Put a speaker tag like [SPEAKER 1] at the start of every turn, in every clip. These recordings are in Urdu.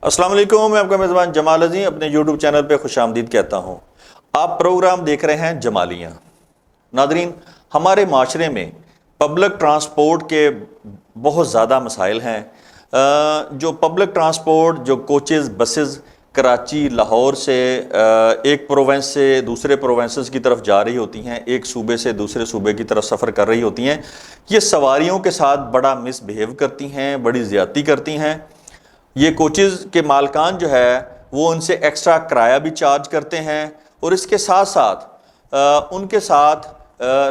[SPEAKER 1] السلام علیکم، میں آپ کا میزبان جمال عظیم اپنے یوٹیوب چینل پہ خوش آمدید کہتا ہوں۔ آپ پروگرام دیکھ رہے ہیں جمالیاں۔ ناظرین، ہمارے معاشرے میں پبلک ٹرانسپورٹ کے بہت زیادہ مسائل ہیں۔ جو پبلک ٹرانسپورٹ، جو کوچز، بسز کراچی، لاہور سے ایک پروونس سے دوسرے پروونسز کی طرف جا رہی ہوتی ہیں، ایک صوبے سے دوسرے صوبے کی طرف سفر کر رہی ہوتی ہیں، یہ سواریوں کے ساتھ بڑا مس بہیو کرتی ہیں، بڑی زیادتی کرتی ہیں۔ یہ کوچز کے مالکان جو ہے وہ ان سے ایکسٹرا کرایہ بھی چارج کرتے ہیں، اور اس کے ساتھ ساتھ ان کے ساتھ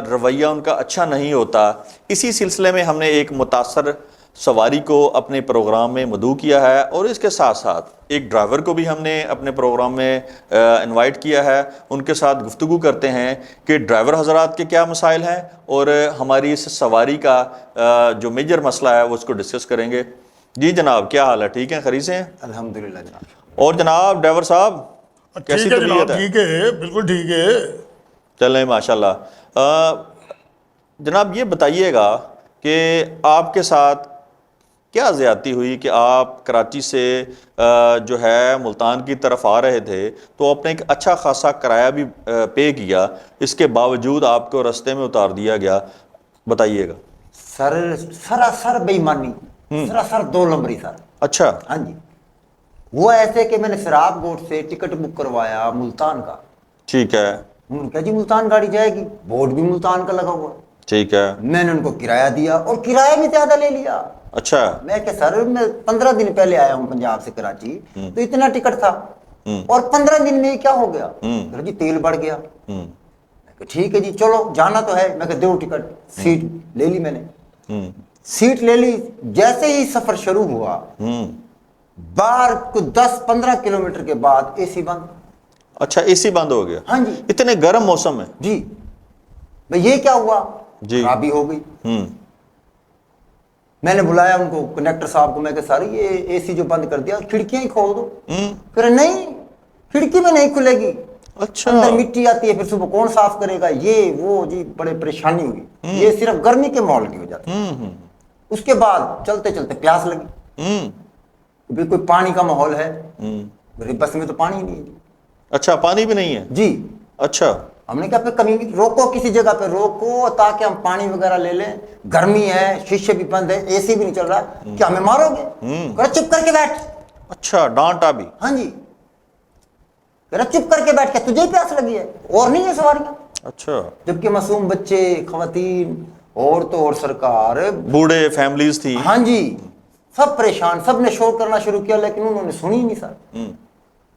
[SPEAKER 1] رویہ ان کا اچھا نہیں ہوتا۔ اسی سلسلے میں ہم نے ایک متاثر سواری کو اپنے پروگرام میں مدعو کیا ہے، اور اس کے ساتھ ساتھ ایک ڈرائیور کو بھی ہم نے اپنے پروگرام میں انوائٹ کیا ہے۔ ان کے ساتھ گفتگو کرتے ہیں کہ ڈرائیور حضرات کے کیا مسائل ہیں، اور ہماری اس سواری کا جو میجر مسئلہ ہے وہ اس کو ڈسکس کریں گے۔ جی جناب، کیا حال ہے؟ ٹھیک ہیں؟ خیریت سے ہیں؟
[SPEAKER 2] الحمدللہ جناب۔
[SPEAKER 1] اور جناب ڈرائیور صاحب کیسی طبیعت ہے؟
[SPEAKER 2] ٹھیک ہے، بالکل ٹھیک ہے۔
[SPEAKER 1] چلیں ماشاءاللہ۔ جناب یہ بتائیے گا کہ آپ کے ساتھ کیا زیادتی ہوئی کہ آپ کراچی سے جو ہے ملتان کی طرف آ رہے تھے تو آپ نے ایک اچھا خاصا کرایہ بھی پے کیا، اس کے باوجود آپ کو رستے میں اتار دیا گیا؟ بتائیے گا۔
[SPEAKER 2] سراسر بے ایمانی، سراسر دو نمبری سر۔
[SPEAKER 1] اچھا۔
[SPEAKER 2] ہاں جی، وہ ایسے کہ میں نے سراب گوٹ سے ٹکٹ بک کروایا ملتان کا۔
[SPEAKER 1] ٹھیک ہے۔
[SPEAKER 2] انہوں نے کہا جی ملتان گاڑی جائے گی، بورڈ بھی ملتان کا لگا ہوا۔
[SPEAKER 1] ٹھیک ہے۔
[SPEAKER 2] میں نے ان کو کرایہ دیا، اور کرایہ بھی زیادہ لے لیا۔
[SPEAKER 1] اچھا۔
[SPEAKER 2] میں کہ سر میں 15 دن پہلے آیا ہوں پنجاب سے کراچی، تو اتنا ٹکٹ تھا، اور 15 دن میں کیا ہو گیا؟ جی تیل بڑھ گیا۔ میں کہ ٹھیک ہے جی چلو جانا تو ہے۔ میں کہ دو ٹکٹ، سیٹ لے لی میں نے۔ سیٹ لے لی، جیسے ہی سفر شروع ہوا باہر کو 10-15 کلومیٹر کے بعد اے سی بند۔
[SPEAKER 1] اچھا، اے سی بند ہو گیا؟
[SPEAKER 2] ہاں جی۔
[SPEAKER 1] اتنے گرم موسم میں؟
[SPEAKER 2] جی۔ بھئی یہ کیا ہوا؟
[SPEAKER 1] جی۔
[SPEAKER 2] خرابی ہو گئی۔ میں نے بلایا ان کو، کنڈکٹر صاحب کو، میں کہ سر یہ اے سی جو بند کر دیا، کھڑکیاں ہی کھول دو۔ پھر نہیں، کھڑکی میں نہیں کھلے گی،
[SPEAKER 1] اچھا،
[SPEAKER 2] اندر مٹی آتی ہے، پھر صبح کون صاف کرے گا؟ یہ وہ جی بڑے پریشانی ہوئی۔ یہ صرف گرمی کے ماحول کی وجہ سے۔ اس کے بعد چلتے چلتے پیاس لگی، کوئی پانی کا ماحول ہے، بس میں تو پانی ہی نہیں ہے۔
[SPEAKER 1] اچھا، پانی بھی نہیں ہے؟
[SPEAKER 2] جی۔
[SPEAKER 1] اچھا۔
[SPEAKER 2] ہم نے کہا پھر کمی روکو، کسی جگہ پہ روکو تاکہ ہم پانی وغیرہ لے لیں، گرمی ہے، شیشے بھی بند ہے، اے سی بھی نہیں چل رہا، کیا ہمیں مارو گے؟ کہا چپ کر کے بیٹھ۔
[SPEAKER 1] اچھا، ڈانٹا بھی؟
[SPEAKER 2] ہاں جی، کہا چپ کر کے بیٹھ کے، تجھے ہی پیاس لگی ہے، اور نہیں ہے سواریاں۔
[SPEAKER 1] اچھا۔
[SPEAKER 2] جبکہ معصوم بچے، خواتین، عورتوں اور سرکار،
[SPEAKER 1] بوڑھے فیملیز تھی۔
[SPEAKER 2] ہاں جی، سب پریشان، سب نے شور کرنا شروع کیا، لیکن انہوں نے سنی نہیں سر،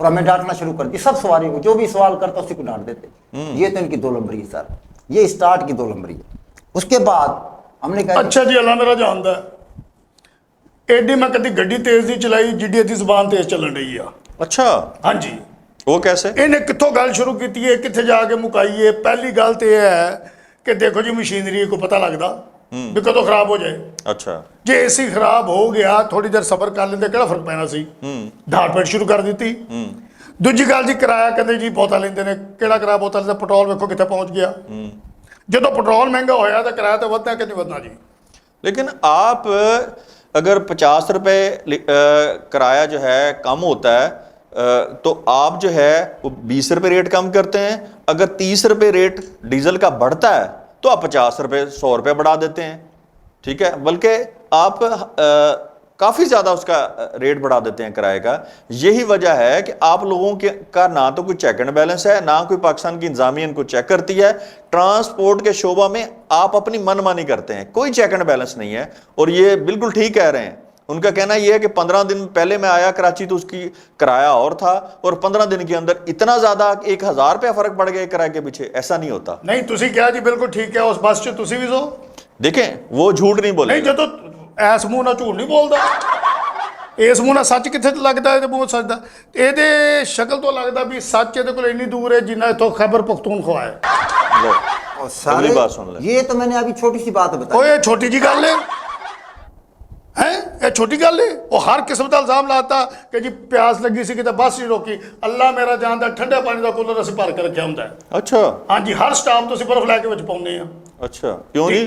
[SPEAKER 2] اور ہمیں ڈانٹنا شروع کر دی۔ سب سواریوں کو، جو بھی سوال کرتا اسی کو ڈانٹ دیتے۔ یہ تو ان کی 2 نمبری ہے سر، یہ اسٹارٹ کی 2 نمبری ہے۔ اس کے بعد ہم نے کہا
[SPEAKER 3] اچھا جی، اللہ میرا جانتا ہے، ایڈی میں کدی گڈی تیز نہیں چلائی جیڈی ادھی زبان تیز چلن رہی ہے۔
[SPEAKER 1] اچھا،
[SPEAKER 3] ہاں جی۔
[SPEAKER 1] وہ کیسے؟
[SPEAKER 3] انہیں کتوں گل شروع کی ہے، کتنے جا کے مکائی ہے؟ پہلی گل تو یہ ہے کہ دیکھو جی مشینری کو پتہ لگتا بھی کدو خراب ہو جائے۔
[SPEAKER 1] اچھا۔
[SPEAKER 3] جی اے سی خراب ہو گیا، تھوڑی دیر صبر کر لیتے، کہڑا فرق پینا سی؟ ڈھاڑ پیٹ شروع کر دیتی۔ دوجی گل جی کرایہ کہتے جی بوتل لیندے نے، کہڑا کرایہ بوتل سے؟ پٹرول ویکھو کتنے پہنچ گیا۔ جدو پٹرول مہنگا ہویا تو کرایہ تو ودنا کہ نہیں ودنا جی؟
[SPEAKER 1] لیکن آپ اگر 50 روپے کرایہ جو ہے کم ہوتا ہے تو آپ جو ہے وہ 20 روپے ریٹ کم کرتے ہیں۔ اگر 30 روپے ریٹ ڈیزل کا بڑھتا ہے تو آپ 50 روپے 100 روپے بڑھا دیتے ہیں، ٹھیک ہے؟ بلکہ آپ کافی زیادہ اس کا ریٹ بڑھا دیتے ہیں کرائے کا۔ یہی وجہ ہے کہ آپ لوگوں کا نہ تو کوئی چیک اینڈ بیلنس ہے، نہ کوئی پاکستان کی انتظامیہ ان کو چیک کرتی ہے۔ ٹرانسپورٹ کے شعبہ میں آپ اپنی من مانی کرتے ہیں، کوئی چیک اینڈ بیلنس نہیں ہے، اور یہ بالکل ٹھیک کہہ رہے ہیں۔ ان کا کہنا یہ ہے کہ 15 دن پہلے میں آیا کراچی تو اس کی کرایہ اور تھا، اور 15 دن کے اندر اتنا زیادہ 1000 روپے فرق پڑ گیا کرایے کے پیچھے، ایسا نہیں ہوتا۔
[SPEAKER 3] نہیں تسی کیا جی بالکل ٹھیک ہے، اس بس چ تسی بھی سو۔
[SPEAKER 1] دیکھیں وہ جھوٹ نہیں بولے
[SPEAKER 3] نہیں جدو ایس منہ نہ جھوٹ نہیں بولتا، اس منہ نہ سچ کتنے لگتا ہے؟ منہ سچ دا یہ شکل تو لگتا بھی سچ یہ کو اینی دور ہے جنہ اتوں خیبر پختونخوا ہے۔
[SPEAKER 1] اگلی بات سن لیں۔
[SPEAKER 2] یہ تو میں نے ابھی چھوٹی سی بات بتائی۔
[SPEAKER 3] وہ یہ چھوٹی جی گل ہے، یہ چھوٹی گل ہے؟ وہ ہر قسم کا الزام لاتا کہ جی پیاس لگی سی کہ بس نہیں روکی۔ اللہ میرا جانتا ٹھنڈے پانی کا کولر اسی بھر کے رکھا ہوں۔
[SPEAKER 1] اچھا۔
[SPEAKER 3] ہاں جی، ہر سٹاپ تو اسی برف لے کے وچ پاؤنے ہیں۔
[SPEAKER 1] اچھا، کیوں نہیں؟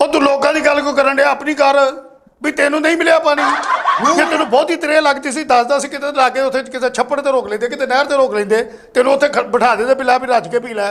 [SPEAKER 3] ਉਹ ਤੂੰ ਲੋਕਾਂ ਦੀ ਗੱਲ ਕਿਉਂ ਕਰਨ ਡਿਆ? ਆਪਣੀ ਕਰ ਵੀ ਤੈਨੂੰ ਨਹੀਂ ਮਿਲਿਆ ਪਾਣੀ। ਜੇ ਤੈਨੂੰ ਬਹੁਤੀ ਤਰੇ ਲੱਗਦੀ ਸੀ ਦੱਸਦਾ ਸੀ, ਕਿਤੇ ਲਾਗੇ ਉੱਥੇ ਕਿਸੇ ਛੱਪੜ ਤੇ ਰੋਕ ਲੈਂਦੇ, ਕਿਤੇ ਨਹਿਰ ਤੇ ਰੋਕ ਲੈਂਦੇ, ਤੈਨੂੰ ਉੱਥੇ ਬਿਠਾ ਦਿੰਦੇ ਪਿਲਾ ਵੀ ਰੱਜ ਕੇ ਪੀ ਲੈ।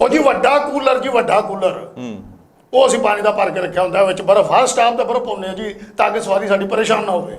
[SPEAKER 3] ਉਹ ਜੀ ਵੱਡਾ ਕੂਲਰ ਜੀ, ਵੱਡਾ ਕੂਲਰ, ਉਹ ਅਸੀਂ ਪਾਣੀ ਦਾ ਭਰ ਕੇ ਰੱਖਿਆ ਹੁੰਦਾ, ਵਿੱਚ ਬਰਫ਼, ਹਰ ਸਟਾਫ ਦਾ ਬਰਫ਼ ਪਾਉਂਦੇ ਆ ਜੀ ਤਾਂ ਕਿ ਸਵਾਰੀ ਸਾਡੀ ਪਰੇਸ਼ਾਨ ਨਾ ਹੋਵੇ।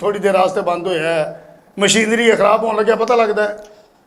[SPEAKER 3] ਥੋੜੀ ਦੇਰ ਵਾਸਤੇ ਬੰਦ ਹੋਇਆ, ਮਸ਼ੀਨਰੀ ਖਰਾਬ ਹੋਣ ਲੱਗਿਆ, ਪਤਾ ਲੱਗਦਾ ਹੈ।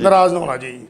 [SPEAKER 3] ਨਾਰਾਜ਼ ਨਾ ਹੋਣਾ ਜੀ।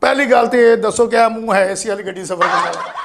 [SPEAKER 3] ਪਹਿਲੀ ਗੱਲ ਤੇ ਇਹ ਦੱਸੋ ਕਿਆ ਮੂੰਹ ਹੈ ਏਸੀ ਵਾਲੀ ਗੱਡੀ ਸਫ਼ਰ ਕਰਨ ਦਾ?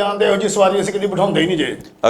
[SPEAKER 3] ਜਾਣਦੇ ਇਹੋ ਜੀ ਸਵਾਰੀ ਅਸੀਂ ਕਦੀ ਬਿਠਾਉਂਦੇ ਹੀ ਨਹੀਂ ਜੇ।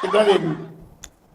[SPEAKER 3] ਕਿੱਦਾਂ ਦੇ ਜੀ?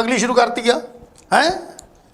[SPEAKER 3] ਅਗਲੀ ਸ਼ੁਰੂ ਕਰਤੀ ਆ ਹੈ।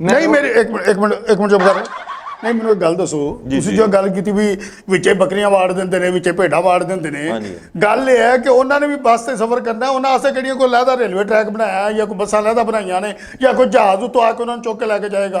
[SPEAKER 3] ਨਹੀਂ ਮੇਰੀ ਇੱਕ ਮਿੰਟ ਚੁੱਪ ਕਰ। ਨਹੀਂ ਮੈਨੂੰ ਇੱਕ ਗੱਲ ਦੱਸੋ, ਤੁਸੀਂ ਜੋ ਗੱਲ ਕੀਤੀ ਵੀ ਵਿੱਚੇ ਬੱਕਰੀਆਂ ਵਾੜ ਦਿੰਦੇ ਨੇ, ਵਿੱਚੇ ਭੇਡਾਂ ਵਾੜ ਦਿੰਦੇ ਨੇ, ਗੱਲ ਇਹ ਹੈ ਕਿ ਉਹਨਾਂ ਨੇ ਵੀ ਬੱਸ ਤੇ ਸਫ਼ਰ ਕਰਨਾ, ਉਹਨਾਂ ਵਾਸਤੇ ਕਿਹੜੀਆਂ ਕੋਈ ਲਹਿਦਾ ਰੇਲਵੇ ਟਰੈਕ ਬਣਾਇਆ ਜਾਂ ਕੋਈ ਬੱਸਾਂ ਲਹਿਦਾ ਬਣਾਈਆਂ ਨੇ, ਜਾਂ ਕੋਈ ਜਹਾਜ਼ ਉੱਤੋਂ ਆ ਕੇ ਉਹਨਾਂ ਨੂੰ ਚੁੱਕ ਕੇ ਲੈ ਕੇ ਜਾਏਗਾ?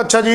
[SPEAKER 3] ਅੱਛਾ ਜੀ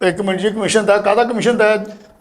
[SPEAKER 3] ਇੱਕ ਮਿੰਟ ਜੀ, ਕਮਿਸ਼ਨ ਦਾ ਕਾਹਦਾ ਕਮਿਸ਼ਨ ਦਾ?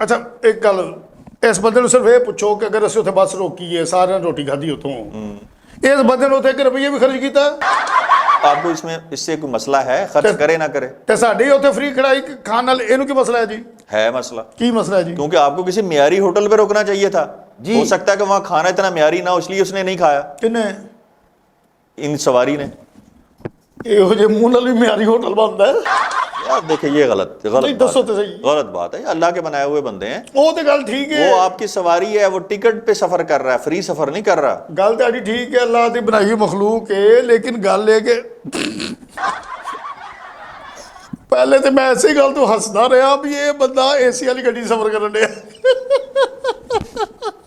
[SPEAKER 3] ਅੱਛਾ ਇੱਕ ਗੱਲ, ਇਸ ਬੰਦੇ ਨੂੰ ਸਿਰਫ ਇਹ ਪੁੱਛੋ ਕਿ ਅਗਰ ਅਸੀਂ ਉੱਥੇ ਬੱਸ ਰੋਕੀਏ, ਸਾਰਿਆਂ ਨੇ ਰੋਟੀ ਖਾਧੀ ਉੱਥੋਂ, ਇਸ ਬੰਦੇ ਨੇ ਉੱਥੇ 1 ਰੁਪਈਆ ਵੀ ਖਰਚ ਕੀਤਾ?
[SPEAKER 1] آپ کو اس سے کوئی مسئلہ ہے خرچ کرے نہ کرے؟
[SPEAKER 3] ਤੇ ਸਾਡੇ ਹੀ ਉੱਥੇ ਫ੍ਰੀ ਖੜਾਈ ਖਾਣ ਨਾਲ ਇਹਨੂੰ ਕੀ ਮਸਲਾ ਹੈ ਜੀ?
[SPEAKER 1] ہے مسئلہ،
[SPEAKER 3] ਕੀ ਮਸਲਾ ਹੈ ਜੀ?
[SPEAKER 1] کیونکہ آپ کو کسی معیاری ہوٹل پہ رکنا چاہیے تھا.
[SPEAKER 2] جی.
[SPEAKER 1] ہو سکتا ہے کہ وہاں کھانا اتنا معیاری نہ ہو اس لیے اس نے نہیں کھایا،
[SPEAKER 3] ਕਿੰਨੇ
[SPEAKER 1] ان سواری نے.
[SPEAKER 3] ਇਹੋ ਜਿਹੇ ਮੂੰਹ ਨਾਲ ਵੀ ਮਿਆਰੀ ਹੋਟਲ ਬਣਦਾ ਹੈ?
[SPEAKER 1] یار دیکھیں یہ غلط
[SPEAKER 3] نہیں دسو تو صحیح.
[SPEAKER 1] غلط بات ہے. اللہ کے بنائے ہوئے بندے ہیں،
[SPEAKER 3] ਉਹ ਤੇ ਗੱਲ ਠੀਕ ਹੈ,
[SPEAKER 1] وہ آپ کی سواری ہے، وہ ٹکٹ پہ سفر کر رہا ہے، فری سفر نہیں کر رہا.
[SPEAKER 3] ਗੱਲ ਤੁਹਾਡੀ ਠੀਕ ਹੈ, ਅੱਲਾਹ ਦੀ ਬਣਾਈ ਹੋਈ ਮਖਲੂਕ ਹੈ, ਲੇਕਿਨ ਗੱਲ ਇਹ ਕਿ ਪਹਿਲੇ ਤੇ ਮੈਂ ਐਸੀ ਗੱਲ ਤੋਂ ਹੱਸਦਾ ਰਿਹਾ ਵੀ ਇਹ ਬੰਦਾ ਏਸੀ ਵਾਲੀ ਗੱਡੀ ਸਫ਼ਰ ਕਰਨ ਡਿਆ.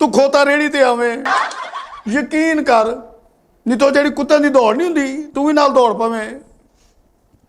[SPEAKER 3] ਤੂੰ ਖੋਤਾ ਰੇੜੀ ਤੇ ਆਵੇਂ, ਯਕੀਨ ਕਰ, ਨਹੀਂ ਤਾਂ ਜਿਹੜੀ ਕੁੱਤਿਆਂ ਦੀ ਦੌੜ ਨਹੀਂ ਹੁੰਦੀ ਤੂੰ ਵੀ ਨਾਲ ਦੌੜ ਪਵੇਂ.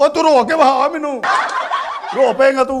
[SPEAKER 3] ਉਹ ਤੂੰ ਰੋ ਕੇ ਵਹਾ ਮੈਨੂੰ, ਰੋ ਪਏਗਾ ਤੂੰ.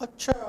[SPEAKER 1] اچھا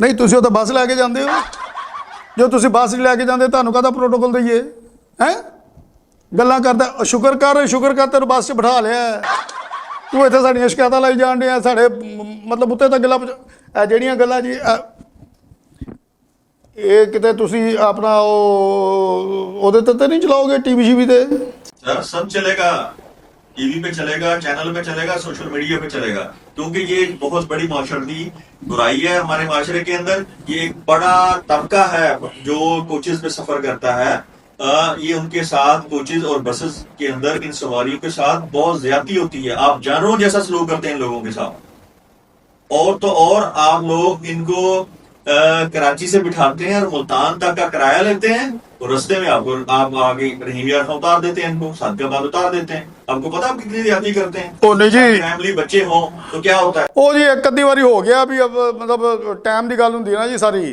[SPEAKER 3] ਨਹੀਂ ਤੁਸੀਂ ਉਹ ਤਾਂ ਬੱਸ ਲੈ ਕੇ ਜਾਂਦੇ ਹੋ, ਜੋ ਤੁਸੀਂ ਬੱਸ ਲੈ ਕੇ ਜਾਂਦੇ ਤੁਹਾਨੂੰ ਕਾਹਦਾ ਪ੍ਰੋਟੋਕਾਲ ਦਈਏ ਹੈ? ਗੱਲਾਂ ਕਰਦਾ, ਸ਼ੁਕਰ ਕਰ ਤੈਨੂੰ ਬੱਸ 'ਚ ਬਿਠਾ ਲਿਆ, ਤੂੰ ਇੱਥੇ ਸਾਡੀਆਂ ਸ਼ਿਕਾਇਤਾਂ ਲਾਈ ਜਾਣ ਡਿਆ ਸਾਡੇ ਮਤਲਬ ਉੱਤੇ ਤਾਂ ਗੱਲਾਂ ਇਹ ਜਿਹੜੀਆਂ ਗੱਲਾਂ ਜੀ ਇਹ ਕਿਤੇ ਤੁਸੀਂ ਆਪਣਾ ਉਹਦੇ ਤੇ ਨਹੀਂ ਚਲਾਓਗੇ ਟੀਵੀ ਸ਼ੀਵੀ ਤੇ?
[SPEAKER 1] سر سب چلے گا، ٹی وی پہ چلے گا، چینل پہ چلے گا، سوشل میڈیا پہ چلے گا، کیونکہ یہ ایک بہت بڑی معاشرتی برائی ہے ہمارے معاشرے کے اندر. یہ ایک بڑا طبقہ ہے جو کوچز پہ سفر کرتا ہے. یہ ان کے ساتھ کوچز اور بسز کے اندر ان سواریوں کے ساتھ بہت زیادتی ہوتی ہے. آپ جانوروں جیسا سلوک کرتے ہیں ان لوگوں کے ساتھ. اور تو اور آپ لوگ ان کو کراچی سے بٹھاتے ہیں اور ملتان تک کا کرایہ لیتے ہیں اور رستے میں آپ آگے رحیم یار اتار دیتے ہیں، ان کو صادقاباد اتار دیتے ہیں. آپ کو پتا آپ کتنی زیادتی کرتے ہیں؟
[SPEAKER 3] ਉਹ ਨਹੀਂ ਜੀ,
[SPEAKER 1] فیملی بچے ہوں تو کیا ہوتا ہے؟
[SPEAKER 3] ਉਹ ਜੀ ਇੱਕ ਅੱਧੀ ਵਾਰੀ ਹੋ ਗਿਆ ਵੀ ਮਤਲਬ ਟਾਈم ਦੀ ਗੱਲ ਹੁੰਦੀ ਹੈ ਨਾ ਜੀ ਸਾਰੀ.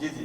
[SPEAKER 1] جی جی.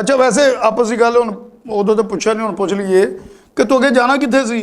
[SPEAKER 3] ਅੱਛਾ ਵੈਸੇ ਆਪਸ ਦੀ ਗੱਲ ਹੁਣ ਉਦੋਂ ਤਾਂ ਪੁੱਛਿਆ ਨਹੀਂ, ਹੁਣ ਪੁੱਛ ਲਈਏ ਕਿ ਤੂੰ ਅੱਗੇ ਜਾਣਾ ਕਿੱਥੇ ਸੀ?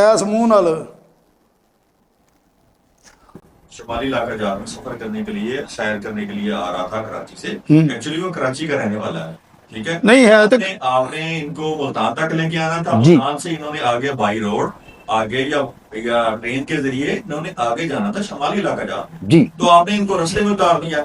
[SPEAKER 3] ਐਸ ਮੂੰਹ ਨਾਲ
[SPEAKER 1] شمالی علاقہ جات میں سفر کرنے کے لیے، سیر کرنے کے لیے آ رہا تھا کراچی سے. ایکچولی وہ کراچی کا رہنے والا ہے، ٹھیک ہے.
[SPEAKER 3] نہیں ہے تو
[SPEAKER 1] آپ نے ان کو ملتان تک لے کے آنا تھا.
[SPEAKER 2] جی.
[SPEAKER 1] ملتان سے انہوں نے آگے بائی روڈ آگے یا ٹرین کے ذریعے انہوں نے آگے جانا تھا شمالی علاقہ جات.
[SPEAKER 2] جی.
[SPEAKER 1] تو آپ نے ان کو رستے میں اتار دیا.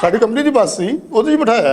[SPEAKER 3] ਸਾਡੀ ਕੰਪਨੀ ਦੀ ਬੱਸ ਸੀ, ਉਹਦੇ 'ਚ ਬਿਠਾਇਆ.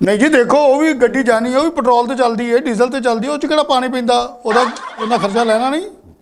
[SPEAKER 3] ਨਹੀਂ ਜੀ ਦੇਖੋ, ਉਹ ਵੀ ਗੱਡੀ ਜਾਣੀ ਹੈ, ਉਹ ਵੀ ਪੈਟਰੋਲ ਤੇ ਚੱਲਦੀ ਹੈ, ਡੀਜ਼ਲ ਤੇ ਚੱਲਦੀ ਹੈ, ਉਹ 'ਚ ਕਿਹੜਾ ਪਾਣੀ ਪੈਂਦਾ, ਉਹਦਾ ਉਹਨਾਂ ਖਰਚਾ ਲੈਣਾ ਨਹੀਂ.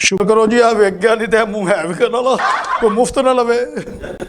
[SPEAKER 3] ਸ਼ੁਕਰ ਕਰੋ ਜੀ, ਆ ਵੇਖ ਗਿਆ, ਨਹੀਂ ਤੇ ਮੂੰਹ ਹੈ ਵੀ ਕਰਨ ਵਾਲਾ, ਕੋਈ ਮੁਫਤ ਨਾ ਲਵੇ।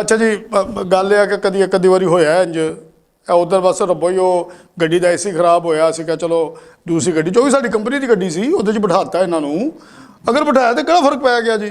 [SPEAKER 3] ਅੱਛਾ ਜੀ, ਗੱਲ ਇਹ ਆ ਕਿ ਕਦੀ ਇੱਕ ਅੱਧੀ ਵਾਰੀ ਹੋਇਆ ਇੰਜ, ਉਧਰ ਬਸ ਰੱਬੋ ਹੀ ਉਹ ਗੱਡੀ ਦਾ ਏਸੀ ਖਰਾਬ ਹੋਇਆ ਸੀਗਾ, ਚਲੋ ਦੂਸਰੀ ਗੱਡੀ ਜੋ ਵੀ ਸਾਡੀ ਕੰਪਨੀ ਦੀ ਗੱਡੀ ਸੀ ਉਹਦੇ 'ਚ ਬਿਠਾਤਾ ਇਹਨਾਂ ਨੂੰ। ਅਗਰ ਬਿਠਾਇਆ ਤੇ ਕਿਹੜਾ ਫਰਕ ਪੈ ਗਿਆ ਜੀ?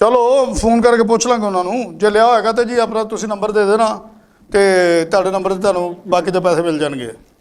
[SPEAKER 3] ਚਲੋ ਫੋਨ ਕਰਕੇ ਪੁੱਛ ਲਾਂਗੇ ਉਹਨਾਂ ਨੂੰ, ਜੇ ਲਿਆ ਹੋਏਗਾ ਤੇ ਜੀ ਆਪਣਾ ਤੁਸੀਂ ਨੰਬਰ ਦੇ ਦੇਣਾ ਤੇ ਤੁਹਾਡੇ ਨੰਬਰ ਤੇ ਤੁਹਾਨੂੰ ਬਾਕੀ ਦੇ ਪੈਸੇ ਮਿਲ ਜਾਣਗੇ।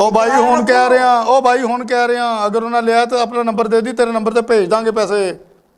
[SPEAKER 3] ਉਹ ਬਾਈ ਹੁਣ ਕਹਿ ਰਿਹਾ, ਉਹ ਬਾਈ ਹੁਣ ਕਹਿ ਰਿਹਾ, ਅਗਰ ਉਹਨਾਂ ਲਿਆ ਤਾਂ ਆਪਣਾ ਨੰਬਰ ਦੇ ਦੀ, ਤੇਰੇ ਨੰਬਰ ਤੇ ਭੇਜ ਦਾਂਗੇ ਪੈਸੇ।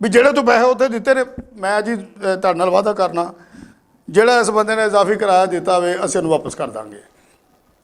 [SPEAKER 3] ਵੀ ਜਿਹੜੇ ਤੂੰ ਪੈਸੇ ਉੱਥੇ ਦਿੱਤੇ ਨੇ। ਮੈਂ ਜੀ ਤੁਹਾਡੇ ਨਾਲ ਵਾਅਦਾ ਕਰਨਾ, ਜਿਹੜਾ ਇਸ ਬੰਦੇ ਨੇ ਇਜ਼ਾਫੀ ਕਿਰਾਇਆ ਦਿੱਤਾ ਵੇ ਅਸੀਂ ਉਹਨੂੰ ਵਾਪਸ ਕਰ ਦਾਂਗੇ।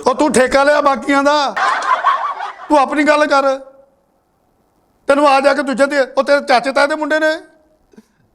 [SPEAKER 3] ਉਹ ਤੂੰ ਠੇਕਾ ਲਿਆ ਬਾਕੀਆਂ ਦਾ, ਤੂੰ ਆਪਣੀ ਗੱਲ ਕਰ। ਤੈਨੂੰ ਆ ਜਾ ਕੇ ਦੂਜੇ ਤੇ ਉਹ ਤੇਰੇ ਚਾਚੇ ਤਾਏ ਦੇ ਮੁੰਡੇ ਨੇ,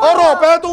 [SPEAKER 3] ਉਹ ਰੋ ਪਿਆ ਤੂੰ।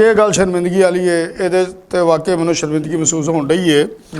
[SPEAKER 3] ਇਹ ਗੱਲ ਸ਼ਰਮਿੰਦਗੀ ਵਾਲੀ ਹੈ, ਇਹਦੇ ਤੇ ਵਾਕਿਆ ਮੈਨੂੰ ਸ਼ਰਮਿੰਦਗੀ ਮਹਿਸੂਸ ਹੋਣ ਡਈ ਹੈ।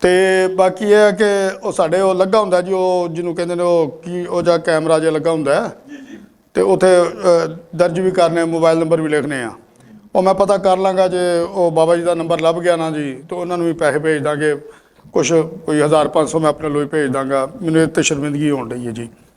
[SPEAKER 3] ਤੇ ਬਾਕੀ ਇਹ ਹੈ ਕਿ ਉਹ ਸਾਡੇ ਉਹ ਲੱਗਾ ਹੁੰਦਾ ਜੀ, ਉਹ ਜਿਹਨੂੰ ਕਹਿੰਦੇ ਨੇ ਉਹ ਕੀ, ਉਹ ਜਾਂ ਕੈਮਰਾ ਜਿਹਾ ਲੱਗਾ ਹੁੰਦਾ ਹੈ, ਤੇ ਉੱਥੇ ਦਰਜ ਵੀ ਕਰਨੇ, ਮੋਬਾਈਲ ਨੰਬਰ ਵੀ ਲਿਖਣੇ ਆ। ਉਹ ਮੈਂ ਪਤਾ ਕਰ ਲਾਂਗਾ, ਜੇ ਉਹ ਬਾਬਾ ਜੀ ਦਾ ਨੰਬਰ ਲੱਭ ਗਿਆ ਨਾ ਜੀ ਤਾਂ ਉਹਨਾਂ ਨੂੰ ਵੀ ਪੈਸੇ ਭੇਜ ਦਾਂਗੇ, ਕੁਛ ਕੋਈ 1500 ਮੈਂ ਆਪਣੇ ਲਈ ਭੇਜ ਦਾਂਗਾ। ਮੈਨੂੰ ਇਹ ਤੇ ਸ਼ਰਮਿੰਦਗੀ ਹੋਣ ਡਈ ਹੈ ਜੀ।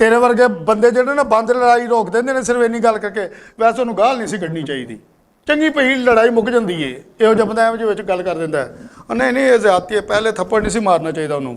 [SPEAKER 3] ਤੇਰੇ ਵਰਗੇ ਬੰਦੇ ਜਿਹੜੇ ਨਾ ਬੰਦ ਲੜਾਈ ਰੋਕ ਦਿੰਦੇ ਨੇ ਸਿਰਫ ਇੰਨੀ ਗੱਲ ਕਰਕੇ, ਵੈਸੇ ਉਹਨੂੰ ਗਾਲ ਨਹੀਂ ਸੀ ਕੱਢਣੀ ਚਾਹੀਦੀ। ਚੰਗੀ ਪਈ ਲੜਾਈ ਮੁੱਕ ਜਾਂਦੀ ਏ, ਇਹੋ ਜਿਹਾ ਬੰਦਾ ਐਵੇਂ ਵਿੱਚ ਗੱਲ ਕਰ ਦਿੰਦਾ ਹੈ। ਨਹੀਂ ਨਹੀਂ, ਇਹ ਜ਼ਿਆਦਤੀ ਹੈ, ਪਹਿਲੇ ਥੱਪੜ ਨਹੀਂ ਸੀ ਮਾਰਨਾ ਚਾਹੀਦਾ ਉਹਨੂੰ।